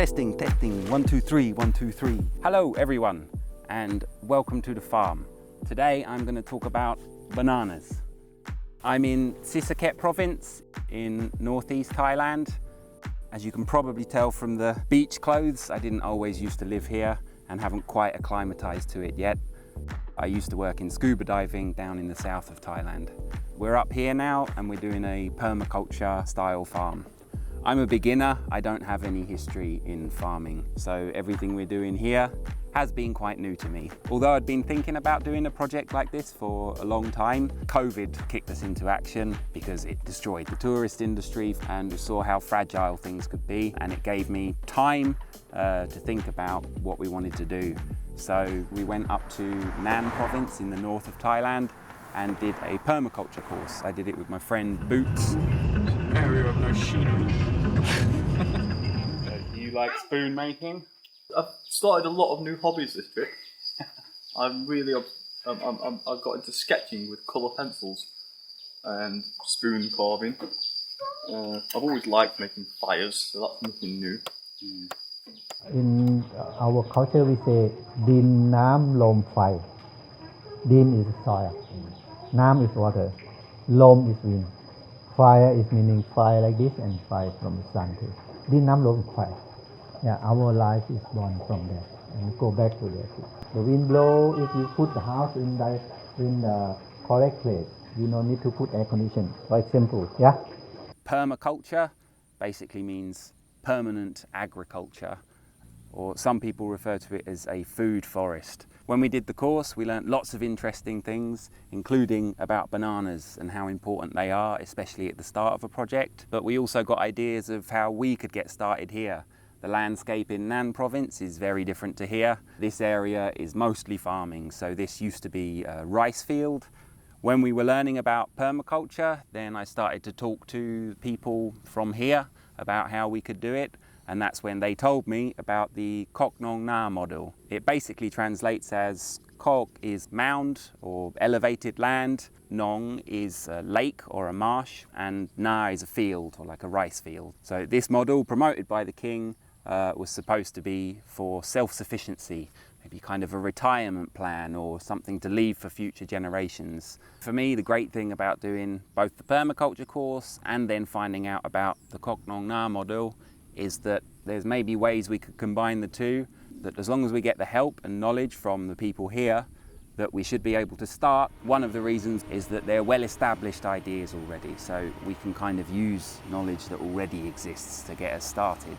Testing, testing, 1, 2, 3, 1, 2, 3. Hello everyone and welcome to the farm. Today I'm going to talk about bananas. I'm in Sisaket province in northeast Thailand. As you can probably tell from the beach clothes, I didn't always used to live here and haven't quite acclimatized to it yet. I used to work in scuba diving down in the south of Thailand. We're up here now and we're doing a permaculture style farm. I'm a beginner, I don't have any history in farming, so everything we're doing here has been quite new to me. Although I'd been thinking about doing a project like this for a long time, COVID kicked us into action because it destroyed the tourist industry and we saw how fragile things could be, and it gave me time to think about what we wanted to do. So we went up to Nan province in the north of Thailand and did a permaculture course. I did it with my friend Boots. Area of no machinery. Do you like spoon making? I've started a lot of new hobbies this trip. I've got into sketching with colour pencils and spoon carving. I've always liked making fires, so that's nothing new. In our culture we say Din Nam Lom Phai. Din is soil, Nam is water, Lom is wind. Fire is meaning fire like this and fire from the sun too. Din Nam Lom Phai. Yeah, our life is born from there and we go back to there too. The wind blow, if you put the house in the correct place, you don't need to put air conditioning. Quite simple, yeah? Permaculture basically means permanent agriculture, or some people refer to it as a food forest. When we did the course, we learnt lots of interesting things, including about bananas and how important they are, especially at the start of a project. But we also got ideas of how we could get started here. The landscape in Nan province is very different to here. This area is mostly farming, so this used to be a rice field. When we were learning about permaculture, then I started to talk to people from here about how we could do it. And that's when they told me about the Khok Nong Na model. It basically translates as Khok is mound or elevated land, Nong is a lake or a marsh, and Na is a field or like a rice field. So this model, promoted by the king, was supposed to be for self-sufficiency, maybe kind of a retirement plan or something to leave for future generations. For me, the great thing about doing both the permaculture course and then finding out about the Khok Nong Na model is that there's maybe ways we could combine the two, that as long as we get the help and knowledge from the people here, that we should be able to start. One of the reasons is that they're well-established ideas already, so we can kind of use knowledge that already exists to get us started.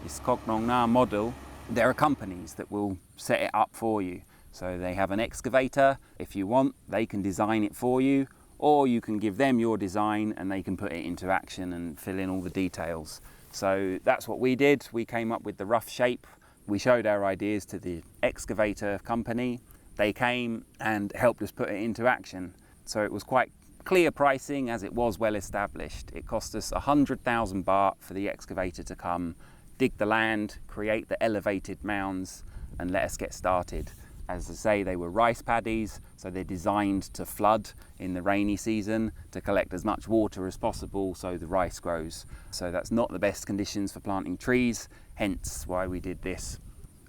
This Khok Nong Na model, there are companies that will set it up for you. So they have an excavator. If you want, they can design it for you, or you can give them your design and they can put it into action and fill in all the details. So that's what we did. We came up with the rough shape. We showed our ideas to the excavator company. They came and helped us put it into action. So it was quite clear pricing as it was well established. It cost us 100,000 baht for the excavator to come, dig the land, create the elevated mounds and let us get started. As I say, they were rice paddies, so they're designed to flood in the rainy season to collect as much water as possible so the rice grows. So that's not the best conditions for planting trees, hence why we did this.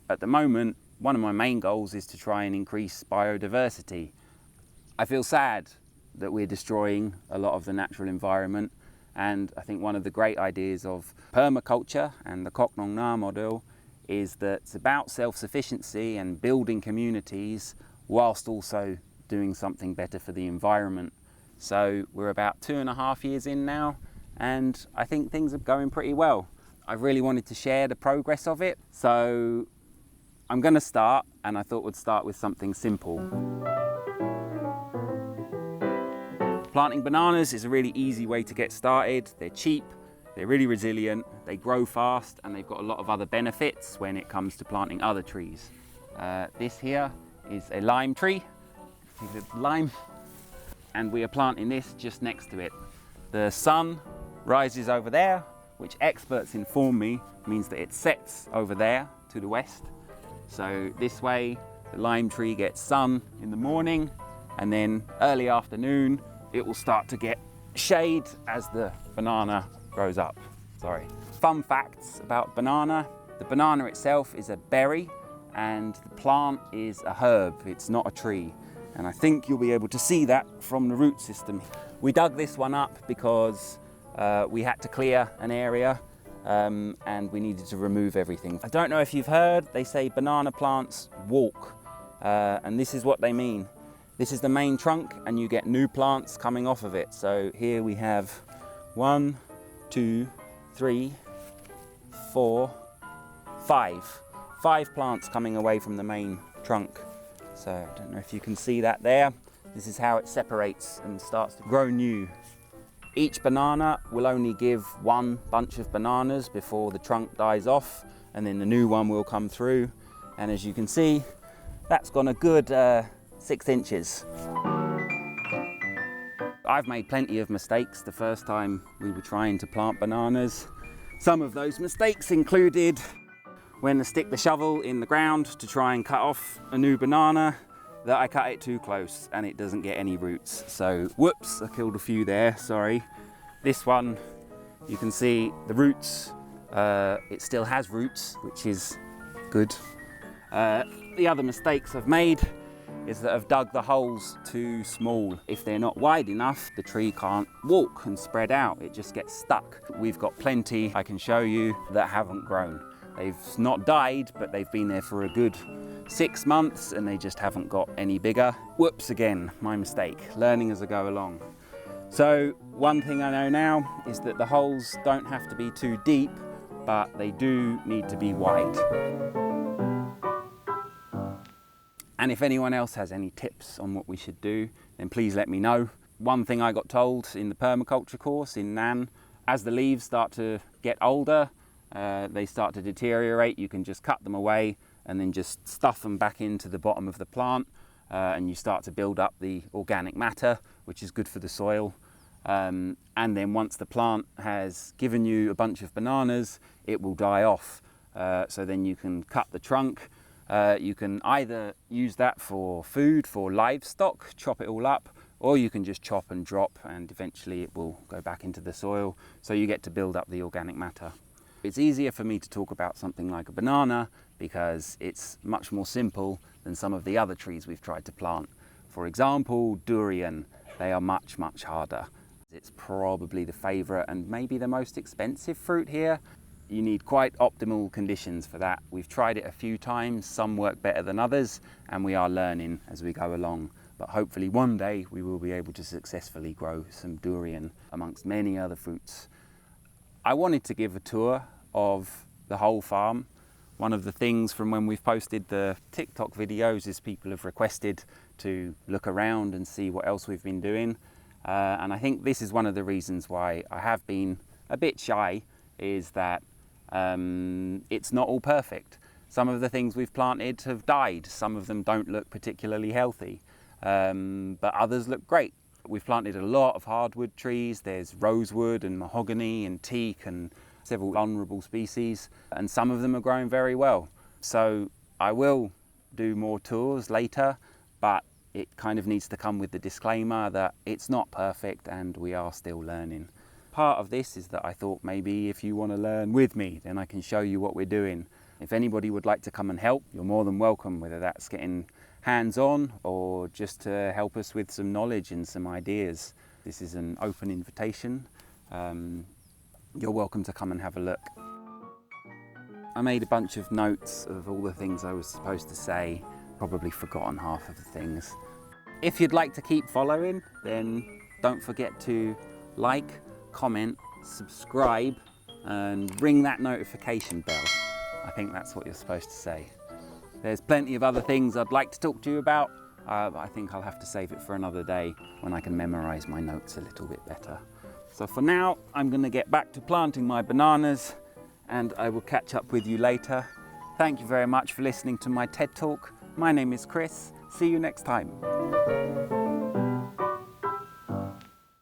At the moment, one of my main goals is to try and increase biodiversity. I feel sad that we're destroying a lot of the natural environment, and I think one of the great ideas of permaculture and the Khok Nong Na model is that it's about self-sufficiency and building communities whilst also doing something better for the environment. So we're about 2.5 years in now, and I think things are going pretty well. I really wanted to share the progress of it, so I'm going to start, and I thought we'd start with something simple. Planting bananas is a really easy way to get started. They're cheap, they're really resilient, they grow fast, and they've got a lot of other benefits when it comes to planting other trees. This here is a lime tree. See the lime? And we are planting this just next to it. The sun rises over there, which experts inform me means that it sets over there to the west. So this way, the lime tree gets sun in the morning, and then early afternoon, it will start to get shade as the banana grows up. Fun facts about banana. The banana itself is a berry and the plant is a herb, it's not a tree. And I think you'll be able to see that from the root system. We dug this one up because we had to clear an area and we needed to remove everything. I don't know if you've heard, they say banana plants walk, and this is what they mean. This is the main trunk and you get new plants coming off of it. So here we have 1, 2, 3, 4, 5. 5 plants coming away from the main trunk. So I don't know if you can see that there. This is how it separates and starts to grow new. Each banana will only give 1 bunch of bananas before the trunk dies off, and then the new one will come through. And as you can see, that's gone a good 6 inches. I've made plenty of mistakes the first time we were trying to plant bananas. Some of those mistakes included when I stick the shovel in the ground to try and cut off a new banana, that I cut it too close and it doesn't get any roots. So whoops, I killed a few there, sorry. This one, you can see the roots, it still has roots, which is good. The other mistakes I've made is that I've dug the holes too small. If they're not wide enough, the tree can't walk and spread out, it just gets stuck. We've got plenty I can show you that haven't grown. They've not died, but they've been there for a good 6 months and they just haven't got any bigger. Whoops again, my mistake, learning as I go along. So one thing I know now is that the holes don't have to be too deep, but they do need to be wide. And if anyone else has any tips on what we should do, then please let me know. One thing I got told in the permaculture course in Nan, as the leaves start to get older, they start to deteriorate, you can just cut them away and then just stuff them back into the bottom of the plant, and you start to build up the organic matter, which is good for the soil. And then once the plant has given you a bunch of bananas, it will die off. So then you can cut the trunk. You can either use that for food, for livestock, chop it all up, or you can just chop and drop and eventually it will go back into the soil. So you get to build up the organic matter. It's easier for me to talk about something like a banana because it's much more simple than some of the other trees we've tried to plant. For example, durian, they are much, much harder. It's probably the favourite and maybe the most expensive fruit here. You need quite optimal conditions for that. We've tried it a few times, some work better than others, and we are learning as we go along. But hopefully one day we will be able to successfully grow some durian amongst many other fruits. I wanted to give a tour of the whole farm. One of the things from when we've posted the TikTok videos is people have requested to look around and see what else we've been doing. And I think this is one of the reasons why I have been a bit shy, is that it's not all perfect. Some of the things we've planted have died. Some of them don't look particularly healthy, but others look great. We've planted a lot of hardwood trees. There's rosewood and mahogany and teak and several vulnerable species, and some of them are growing very well. So I will do more tours later, but it kind of needs to come with the disclaimer that it's not perfect and we are still learning. Part of this is that I thought maybe if you want to learn with me, then I can show you what we're doing. If anybody would like to come and help, you're more than welcome, whether that's getting hands-on or just to help us with some knowledge and some ideas. This is an open invitation. You're welcome to come and have a look. I made a bunch of notes of all the things I was supposed to say, probably forgotten half of the things. If you'd like to keep following, then don't forget to like, comment, subscribe, and ring that notification bell. I think that's what you're supposed to say. There's plenty of other things I'd like to talk to you about, but I think I'll have to save it for another day when I can memorize my notes a little bit better. So for now, I'm going to get back to planting my bananas and I will catch up with you later. Thank you very much for listening to my TED Talk. My name is Chris. See you next time.